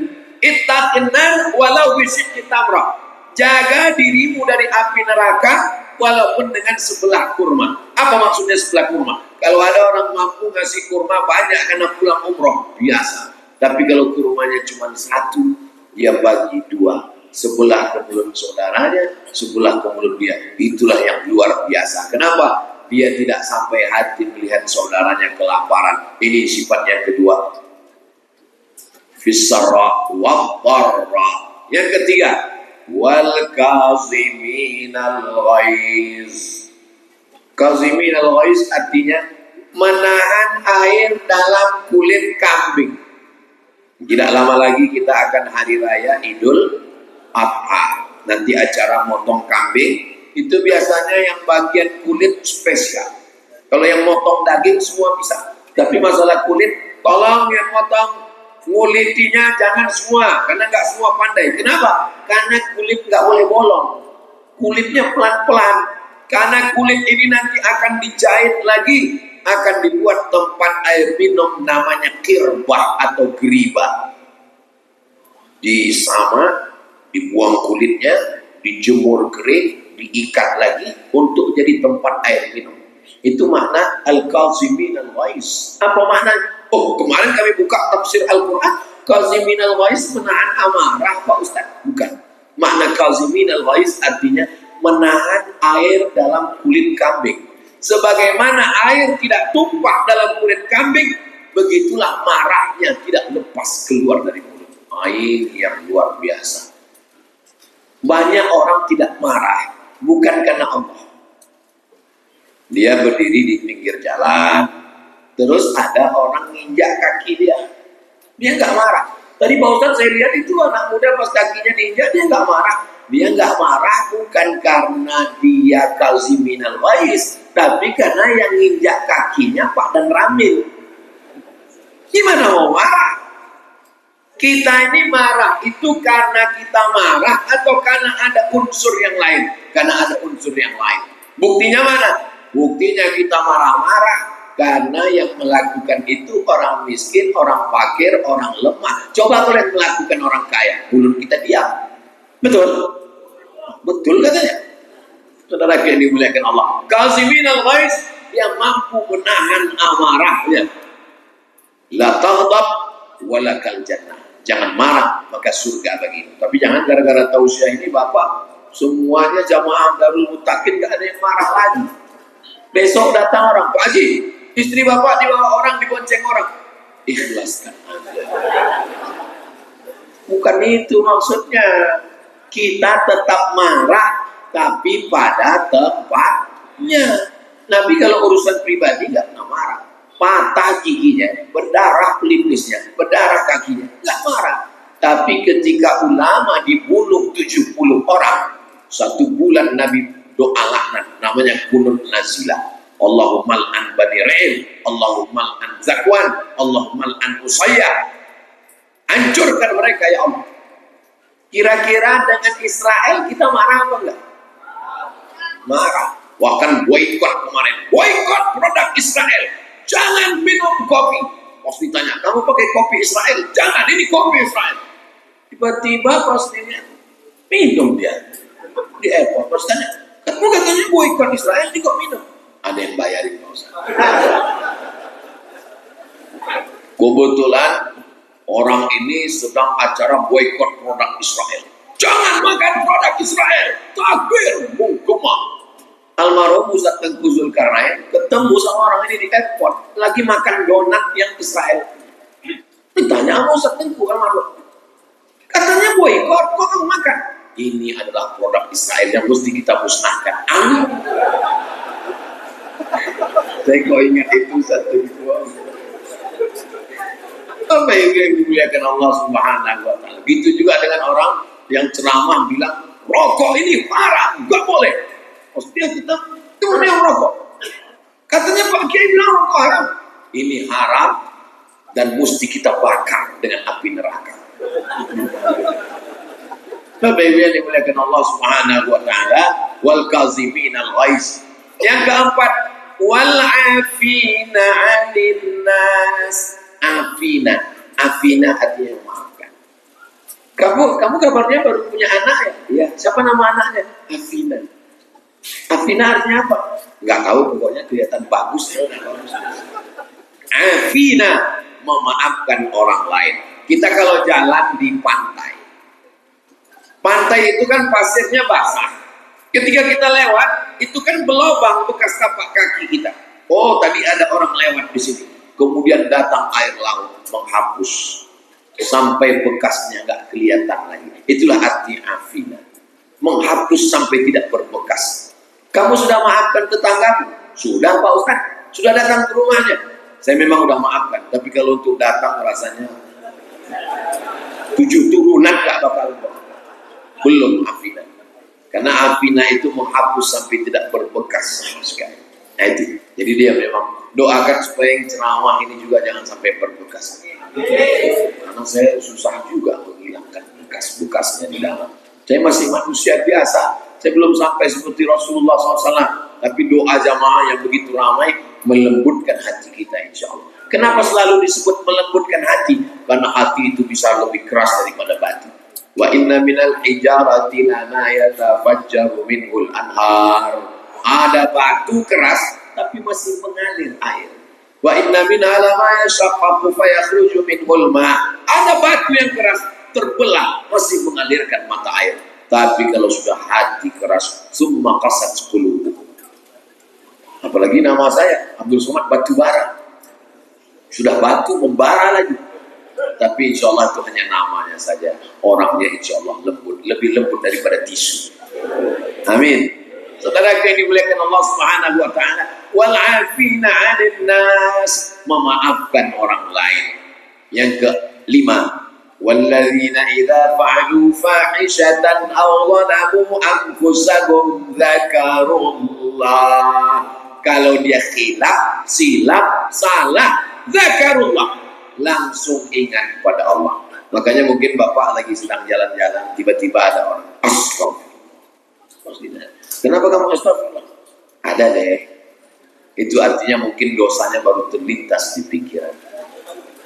ittaqin nar walau bisyikki tamrah. Jaga dirimu dari api neraka walaupun dengan sebelah kurma. Apa maksudnya sebelah kurma? Kalau ada orang mampu ngasih kurma banyak karena pulang umroh, biasa. Tapi kalau kurmanya cuma 1, dia bagi 2. Sebelah ke mulut saudaranya, sebelah ke mulut dia. Itulah yang luar biasa. Kenapa? Dia tidak sampai hati melihat saudaranya kelaparan. Ini sifatnya yang kedua. Fisarra wa dharra. Yang ketiga, wal kaziminal ghaiz. Kaziminal ghaiz artinya menahan air dalam kulit kambing. Tidak lama lagi kita akan hari raya Idul Adha. Nanti acara motong kambing. Itu biasanya yang bagian kulit spesial. Kalau yang motong daging semua bisa. Tapi masalah kulit, tolong yang motong ngulitinya jangan semua. Karena nggak semua pandai. Kenapa? Karena kulit nggak boleh bolong. Kulitnya pelan-pelan. Karena kulit ini nanti akan dijahit lagi. Akan dibuat tempat air minum namanya kirbah atau geribah. Disama, dibuang kulitnya, dijemur kering, diikat lagi untuk jadi tempat air minum. Itu makna al-kazimin al-ghaiz. Apa maknanya? Oh, kemarin kami buka tafsir Al-Quran. Kazimin al-ghaiz menahan amarah, Pak Ustaz. Bukan. Makna kazimin al-ghaiz artinya menahan air dalam kulit kambing. Sebagaimana air tidak tumpah dalam kulit kambing, begitulah marahnya tidak lepas keluar dari mulut. Air yang luar biasa. Banyak orang tidak marah bukan karena Allah. Dia berdiri di pinggir jalan, terus ada orang nginjak kaki dia. Dia nggak marah. Tadi Pak Ustadz saya lihat itu anak muda pas kakinya diinjak, dia nggak marah. Dia nggak marah bukan karena dia kaziminal ghaiz, tapi karena yang nginjak kakinya Pak dan Ramil. Gimana mau marah? Kita ini marah itu karena kita marah atau karena ada unsur yang lain? Karena ada unsur yang lain. Buktinya mana? Buktinya kita marah-marah karena yang melakukan itu orang miskin, orang fakir, orang lemah. Coba kalian melakukan orang kaya, mulut kita diam. Betul? Betul katanya. Saudara yang dimuliakan Allah. Kazimin al-ghaiz, yang mampu menahan amarahnya. La taghdab walakal jannah. Jangan marah, maka surga bagimu. Tapi jangan gara-gara tausiah ini Bapak, semuanya jamaah Darul Mutakin gak ada yang marah lagi. Besok datang orang, Pak Haji, istri Bapak dibawa orang, dibonceng orang. Ikhlaskan aja. Bukan itu maksudnya. Kita tetap marah, tapi pada tempatnya. Nabi kalau urusan pribadi gak pernah marah. Patah giginya, berdarah pelipisnya, berdarah kakinya, nggak marah. Tapi ketika ulama dibunuh 70 orang, 1 bulan Nabi doa laknat, namanya kunut nazilah. Allahumma al'an bani Ra'il, Allahumma al'an Zakwan, Allahumma al'an Usayyah. Hancurkan mereka ya Allah. Kira-kira dengan Israel kita marah apa enggak? Marah. Bahkan boikot kemarin, boikot produk Israel. Jangan minum kopi. Pas ditanya, kamu pakai kopi Israel? Jangan, ini kopi Israel. Tiba-tiba pas ditanya, minum dia. Di airport, pas tanya, kamu katanya boikot Israel, ini kok minum? Ada yang bayarin, Pak Ustaz. Kebetulan orang ini sedang acara boikot produk Israel. Jangan makan produk Israel. Takbir, menggema. Almarhum Ustaz Tengku Zulkarnain ketemu sama orang ini di airport, lagi makan donat yang Israel. Ditanya sama Ustaz Tengku almarhum, katanya boikot, kok kamu makan? Ini adalah produk Israel yang mesti kita musnahkan. Saya kok ingat itu Ustaz Tengku. Apa yang dimuliakan Allah Subhanahu wa Ta'ala. Gitu juga dengan orang yang ceramah bilang rokok ini haram, nggak boleh. Dia tetap itu yang rokok. Katanya Pak Kiai bilang rokok haram. Ini haram dan mesti kita bakar dengan api neraka. Bapak Ibu yang dimuliakan Allah Subhanahu wa Ta'ala, wal kazimin al ghaiz. Yang keempat, wal afina 'anil nas. Afina, afina artinya memaafkan. Kamu kabarnya baru punya anak ya? Iya. Siapa nama anaknya? Afina. Afina artinya apa? Nggak tahu, pokoknya kelihatan bagus. Afina, memaafkan orang lain. Kita kalau jalan di pantai, pantai itu kan pasirnya basah. Ketika kita lewat, itu kan berlubang bekas tapak kaki kita. Oh, tadi ada orang lewat di sini. Kemudian datang air laut menghapus sampai bekasnya nggak kelihatan lagi. Itulah arti afina, menghapus sampai tidak berbekas. Kamu sudah maafkan tetanggamu? Sudah Pak Ustaz, sudah datang ke rumahnya. Saya memang sudah maafkan, tapi kalau untuk datang rasanya 7 turunan gak bakal. Belum afina. Karena afina itu menghapus sampai tidak berbekas sama sekali. Nah itu. Jadi dia memang doakan supaya yang ceramah ini juga jangan sampai berbekas. Karena saya susah juga menghilangkan bekas-bekasnya di dalam. Saya masih manusia biasa. Saya belum sampai seperti Rasulullah SAW. Tapi doa jamaah yang begitu ramai melembutkan hati kita insya Allah. Kenapa selalu disebut melembutkan hati? Karena hati itu bisa lebih keras daripada batu. Wa inna minal hijarati lama yatafajjaru minhul anhar. Ada batu keras tapi masih mengalir air. Wa inna minha lama yashaqqaqu fayakhruju minhul ma. Ada batu yang keras terbelah masih mengalirkan mata air. Tapi kalau sudah hati keras, summa qasat qulubukum. Apalagi nama saya Abdul Somad Batubara. Sudah batu membara lagi. Tapi insya Allah itu hanya namanya saja. Orangnya insya Allah lembut, lebih lembut daripada tisu. Amin. Saudara yang dimuliakan Allah Subhanahu wa Ta'ala, wal 'afina 'anil nas, memaafkan orang lain. Yang kelima, walladzina idza fa'alu fahishatan aw dhalamu anfusahum dzakarullah. Kalau dia khilaf, silap, salah, zakarullah, langsung ingat kepada Allah. Makanya mungkin Bapak lagi sedang jalan-jalan, tiba-tiba ada orang, astagfirullah. Kenapa kamu astagfirullah? Ada deh. Itu artinya mungkin dosanya baru terlintas di pikiran.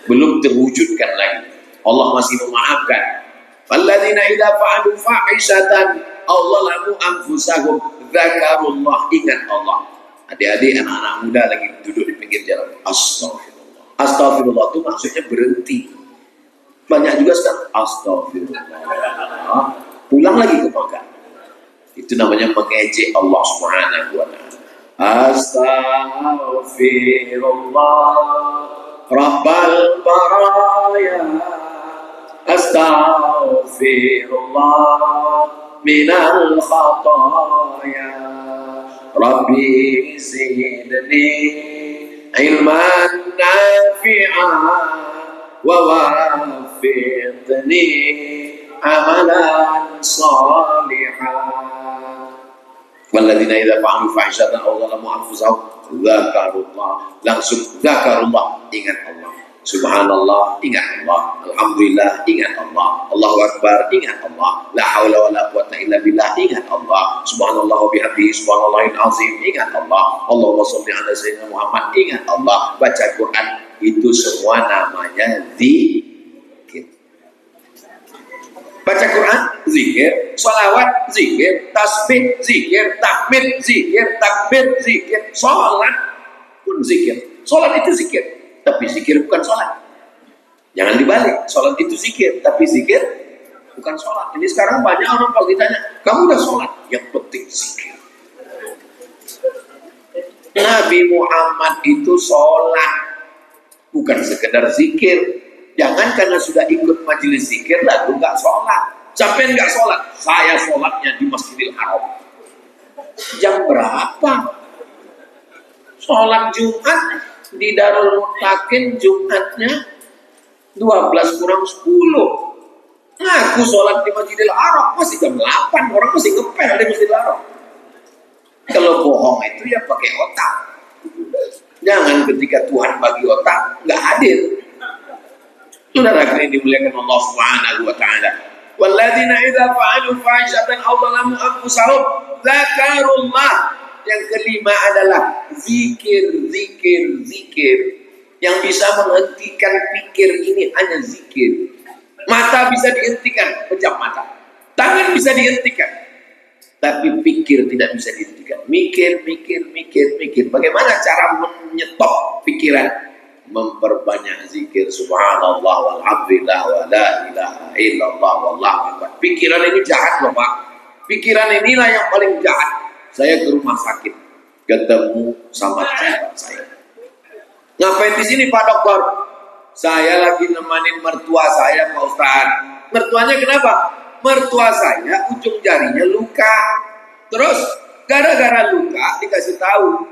Belum terwujudkan lagi. Allah masih memaafkan. Alladzina idza fa'alu fahishatan aw zalamu anfusahum dzakarullah, ingat Allah. Adik-adik, anak-anak muda lagi duduk di pinggir jalan, astagfirullah. Astagfirullah itu maksudnya berhenti. Banyak juga sekarang astagfirullah. Pulang lagi ke Mekah. Itu namanya mengejek Allah Subhanahu wa taala. Astaghfirullah Rabbal baraya, astaghfirullah minal khataya, Rabbi zidni ilman nafi'an wa wafiqni amalan salihan. Walladzina idza fa'alu fahishatan aw zalamu anfusahum dzakarullah, langsung dzakarullah, ingat Allah. Subhanallah, ingat Allah. Alhamdulillah, ingat Allah. Allahu Akbar, ingat Allah. La haula wala quwwata illa billah, ingat Allah. Subhanallah wa bihamdihi subhanallahil azim, ingat Allah. Allahumma shalli ala sayyidina Muhammad, ingat Allah. Baca Quran, itu semua namanya zikir. Baca Quran, zikir. Salawat, zikir. Tasbih, zikir. Tahmid, zikir. Takbir, zikir. Salat pun zikir. Salat itu zikir, tapi zikir bukan salat. Jangan dibalik. Salat itu zikir, tapi zikir bukan salat. Ini sekarang banyak orang kalau ditanya, kamu udah salat? Yang penting zikir. Nabi Muhammad itu salat, bukan sekedar zikir. Jangan karena sudah ikut majelis zikir lalu nggak sholat. Siapa yang nggak sholat? Saya sholatnya di Masjidil Haram. Jam berapa? Sholat Jumat di Darul Mutakin, Jumatnya 12 kurang 10. Ngaku sholat di Masjidil Haram masih jam 8. Orang masih ngepel di Masjidil Haram. Kalau bohong itu ya pakai otak. Jangan ketika Tuhan bagi otak nggak hadir. Saudara yang dimuliakan Allah Subhanahu wa taala. Walladzina idza fa'alu fahishatan aw zalamu anfusahum dzakarullah. Yang kelima adalah zikir, zikir, zikir. Yang bisa menghentikan pikir ini hanya zikir. Mata bisa dihentikan, pejam mata. Tangan bisa dihentikan, tapi pikir tidak bisa dihentikan. Mikir, mikir, mikir, mikir. Bagaimana cara menyetop pikiran? Memperbanyak zikir subhanallah walhamdulillah wa la ilaha illallah wallahu akbar. Pikiran ini jahat loh Pak. Pikiran inilah yang paling jahat. Saya ke rumah sakit, ketemu sama sahabat saya. Ngapain di sini Pak Dokter? Saya lagi nemanin mertua saya Pak Ustaz. Mertuanya kenapa? Mertua saya ujung jarinya luka. Terus gara-gara luka dikasih tahu,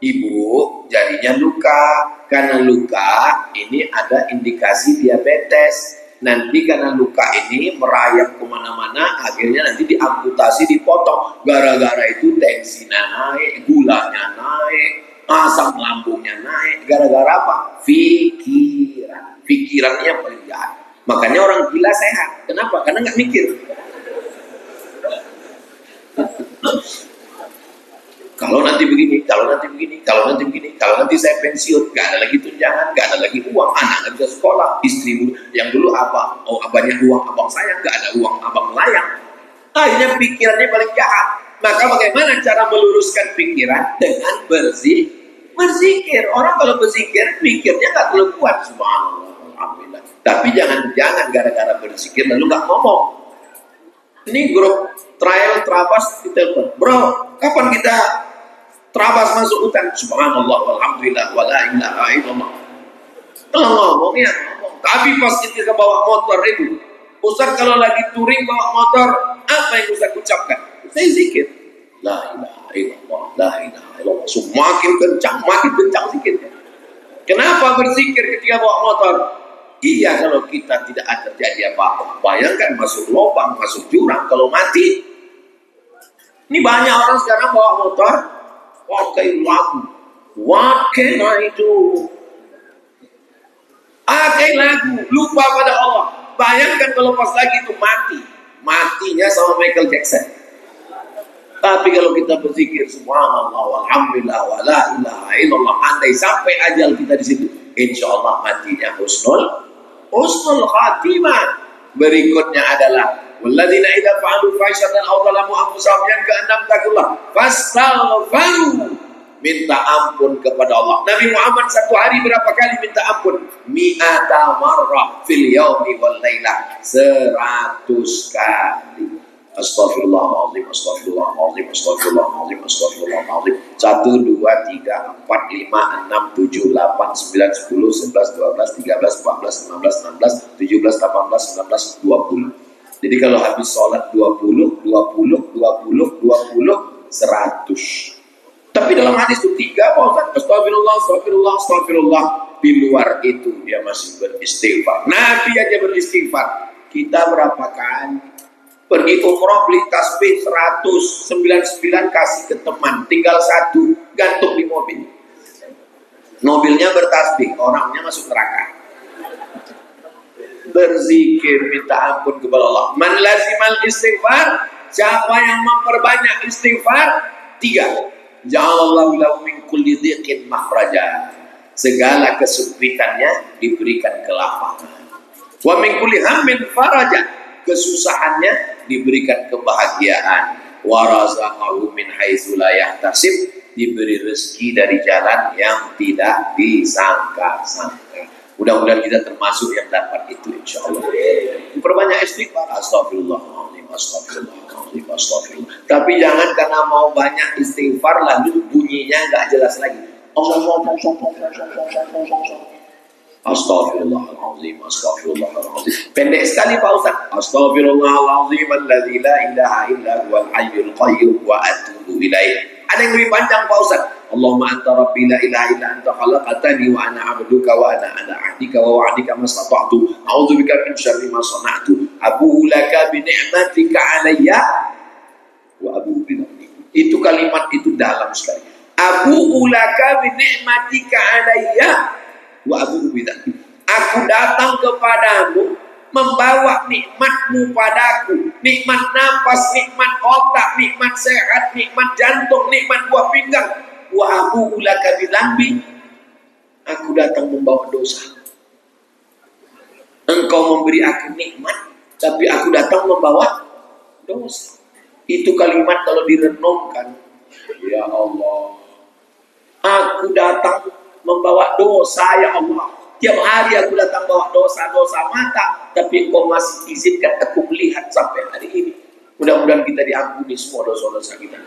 Ibu jarinya luka. Karena luka ini ada indikasi diabetes. Nanti karena luka ini merayap kemana-mana, akhirnya nanti diamputasi, dipotong. Gara-gara itu tensinya naik, gulanya naik, asam lambungnya naik. Gara-gara apa? Pikiran. Pikirannya yang paling jahat. Makanya orang gila sehat. Kenapa? Karena nggak mikir. Kalau nanti begini, kalau nanti begini, kalau nanti begini, kalau nanti saya pensiun, gak ada lagi tunjangan, gak ada lagi uang, anak gak bisa sekolah, istri yang dulu apa, oh banyak uang abang saya, gak ada uang abang melayang. Akhirnya pikirannya paling jahat. Maka bagaimana cara meluruskan pikiran? Dengan berzikir. Orang kalau berzikir, pikirnya gak terlalu kuat. Subhanallah, alhamdulillah. Tapi jangan gara-gara berzikir lalu gak ngomong. Ini grup trial Trabas ditelepon, bro, kapan kita Trabas masuk hutan? Subhanallah walhamdulillah wa la ilaha illallah. Kalau ngomongnya ngomong. Tapi pas kita bawa motor itu, Ustaz kalau lagi touring bawa motor, apa yang Ustaz ucapkan? Saya zikir, la ilaha illallah, la ilaha illallah. Semakin kencang zikirnya. Kenapa berzikir ketika bawa motor? Iya, kalau kita tidak ada terjadi apa-apa, bayangkan masuk lubang, masuk jurang, kalau mati. Ini banyak orang sekarang bawa motor, pakai lagu. What can I do? Pakai lagu, lupa pada Allah. Bayangkan kalau pas lagi itu mati. Matinya sama Michael Jackson. Tapi kalau kita berzikir subhanallah walhamdulillah wa la ilaha illallah, andai sampai ajal kita di situ, insya Allah matinya husnul khatimah. Berikutnya adalah walladzina idza fa'alu fahsyatan aw zalamu anfusahum yang keenam takullah fastaghfiru, minta ampun kepada Allah. Nabi Muhammad satu hari berapa kali minta ampun? Mi'ata marrah fil yaumi wal lailah, 100 kali. Astaghfirullahaladzim, astaghfirullahaladzim, astaghfirullahaladzim, astaghfirullahaladzim. 1, 2, 3, 4, 5, 6, 7, 8, 9, 10, 11, 12, 13, 14, 15, 16, 17, 18, 19, 20. Jadi kalau habis sholat 20, 20, 20, 20, 100. Tapi dalam hadis itu 3, Pak Ustaz. Astagfirullah, astagfirullah, astagfirullah. Di luar itu dia masih beristighfar. Nabi aja beristighfar. Kita berapa kali? Pergi umroh beli tasbih 199 kasih ke teman, tinggal 1 gantung di mobil. Mobilnya bertasbih, orangnya masuk neraka. Berzikir minta ampun kepada Allah. Man lazimal istighfar, siapa yang memperbanyak istighfar? 3. Ja'alallahu lahu min kulli dhiqin makhraja. Segala kesempitannya diberikan kelapangan. Wa min kulli hammin faraja. Kesusahannya diberikan kebahagiaan. Wa razaqahu min haitsu la yahtasib, diberi rezeki dari jalan yang tidak disangka-sangka. Mudah-mudahan kita termasuk yang dapat itu insyaallah. Perbanyak istighfar, astagfirullahaladzim, astagfirullahaladzim, astagfirullah. Tapi jangan karena mau banyak istighfar lalu bunyinya nggak jelas lagi. Astaghfirullahaladzim, astaghfirullahaladzim. Pendek sekali Pak Ustaz. Astaghfirullahaladzim alladzi la ilaha illa huwal hayyul qayyum wa atubu ilaih. Ada yang lebih panjang Pak Ustaz. Allahumma anta rabbi la ilaha illa anta khalaqtani wa ana 'abduka wa ana 'ahdika wa wa'dika mastata'tu. A'udzubika min syarri ma sana'tu. Abu'u laka bi ni'matika 'alayya wa abu'u bi dhanbi. Itu kalimat itu dalam sekali. Abu'u laka bi ni'matika 'alayya wa abu'u bi dhanbi. Aku datang kepadamu membawa nikmatmu padaku, nikmat nafas, nikmat otak, nikmat sehat, nikmat jantung, nikmat buah pinggang. Wa abu'u laka bi dhanbi. Aku datang membawa dosa. Engkau memberi aku nikmat, tapi aku datang membawa dosa. Itu kalimat kalau direnungkan, ya Allah, aku datang membawa dosa ya Allah. Tiap hari aku datang bawa dosa-dosa mata, tapi Engkau masih izinkan aku melihat sampai hari ini. Mudah-mudahan kita diampuni semua dosa-dosa kita.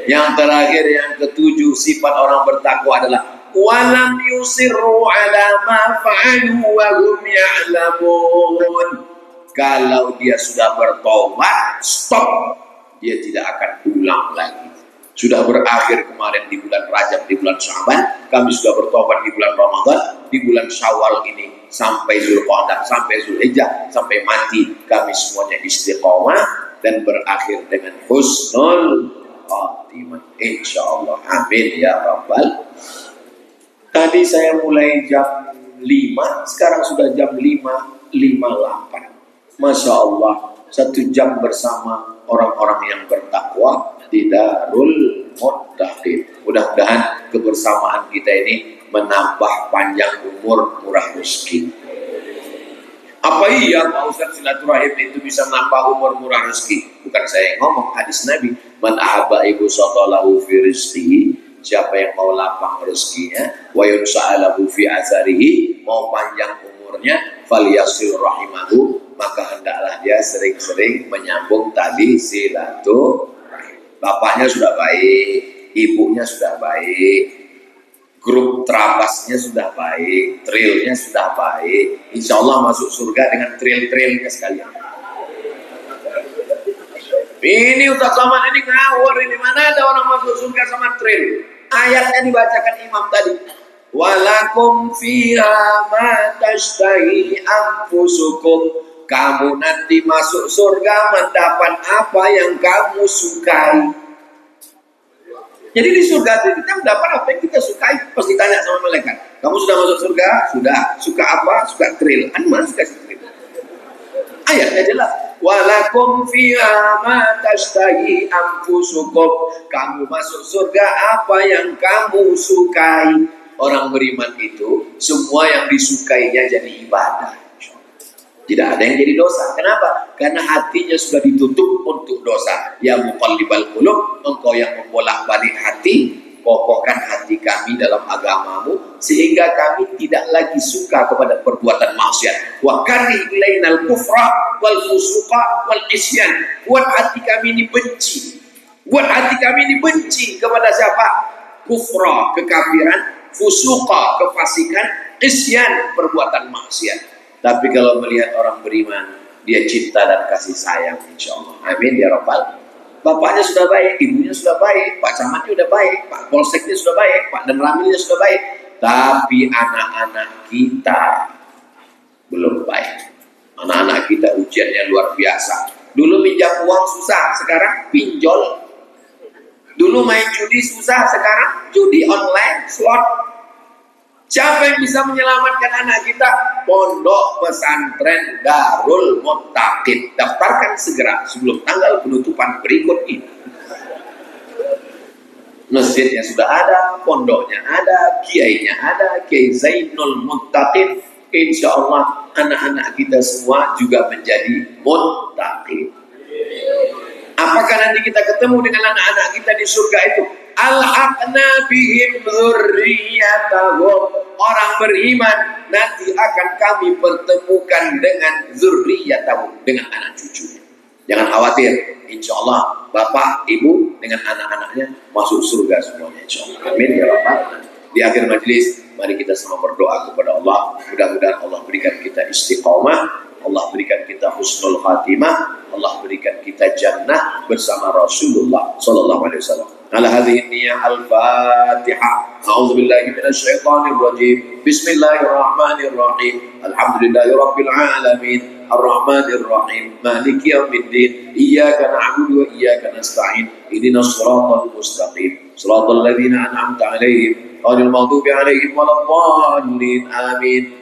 Yang terakhir, yang ketujuh, sifat orang bertakwa adalah walam yusirru ala ma fa'alu wa hum ya'lamun. Kalau dia sudah bertobat, stop. Dia tidak akan ulang lagi. Sudah berakhir kemarin di bulan Rajab, di bulan Sya'ban. Kami sudah bertobat di bulan Ramadan, di bulan Syawal ini sampai Zulqa'dah, sampai Zulhijjah, sampai mati. Kami semuanya istiqomah dan berakhir dengan husnul khatimah. Insyaallah. Amin ya rabbal. Tadi saya mulai jam 5, sekarang sudah jam 5.58. Masya Allah, 1 jam bersama orang-orang yang bertakwa di Darul Muttaqin. Mudah-mudahan kebersamaan kita ini menambah panjang umur, murah rezeki. Apa iya Pak Ustaz, silaturahim itu bisa menambah umur, murah rezeki? Bukan saya yang ngomong, hadis Nabi. Man ahabba ibu sotolahu fi rizqihi, siapa yang mau lapang rezekinya, wa yunsa'alahu fi azarihi, mau panjang umurnya, falyasil rahimahu, maka hendaklah dia sering-sering menyambung tali silaturahim. Bapaknya sudah baik, ibunya sudah baik, grup terabasnya sudah baik, trilnya sudah baik. Insya Allah masuk surga dengan tril-trilnya sekalian. Ini Ustaz Somad ini ngawur, ini mana ada orang masuk surga sama tril? Ayatnya dibacakan imam tadi. Walakum fiha ma tashtahi anfusukum. Kamu nanti masuk surga mendapat apa yang kamu sukai. Jadi di surga itu kita mendapat apa yang kita sukai. Pasti tanya sama malaikat, kamu sudah masuk surga? Sudah. Suka apa? Suka tril. Mana suka tril? Ayatnya jelas. Walakum fiha ma tashtahi anfusukum. Kamu masuk surga apa yang kamu sukai. Orang beriman itu semua yang disukainya jadi ibadah. Tidak ada yang jadi dosa. Kenapa? Karena hatinya sudah ditutup untuk dosa. Ya muqallibal qulub, engkau yang membolak-balik hati, kokohkan hati kami dalam agamamu sehingga kami tidak lagi suka kepada perbuatan maksiat. Wa karih ilainal kufra wal fusuqa wal isyan. Buat hati kami ini benci. Buat hati kami ini benci kepada siapa? Kufra, kekafiran, fusuqa, kefasikan, isyan, perbuatan maksiat. Tapi kalau melihat orang beriman, dia cinta dan kasih sayang, insya Allah. Amin ya Rabbal. Bapaknya sudah baik, ibunya sudah baik, Pak Camatnya sudah baik, Pak Polseknya sudah baik, Pak dan Ramilnya sudah baik. Tapi anak-anak kita belum baik. Anak-anak kita ujiannya luar biasa. Dulu pinjam uang susah, sekarang pinjol. Dulu main judi susah, sekarang judi online, slot. Siapa yang bisa menyelamatkan anak kita? Pondok Pesantren Darul Muttaqin. Daftarkan segera sebelum tanggal penutupan berikut ini. Masjidnya sudah ada, pondoknya ada, kiainya ada, Kiai Zainul Muttaqin. Insya Allah anak-anak kita semua juga menjadi muttaqin. Apakah nanti kita ketemu dengan anak-anak kita di surga itu? Alhaqna bihim dzurriyyatahum. Orang beriman nanti akan kami pertemukan dengan dzurriyyatahum, dengan anak cucunya. Jangan khawatir, insya Allah bapak, ibu dengan anak-anaknya masuk surga semuanya, insya Allah. Amin ya Rabbal. Di akhir majelis, mari kita semua berdoa kepada Allah. Mudah-mudahan Allah berikan kita istiqamah, Allah berikan kita husnul khatimah, Allah berikan kita jannah bersama Rasulullah sallallahu alaihi wasallam. Ala hadhihi niyyah al-Fatihah. A'udzu billahi minasy syaithanir rajim. Bismillahirrahmanirrahim. Alhamdulillahirabbil alamin. Arrahmanir rahim. Maliki yaumiddin. Iyyaka na'budu wa iyyaka nasta'in. Ihdinas shiratal mustaqim. Shiratal ladzina an'amta 'alaihim ghairil maghdubi 'alaihim waladdallin. Amin.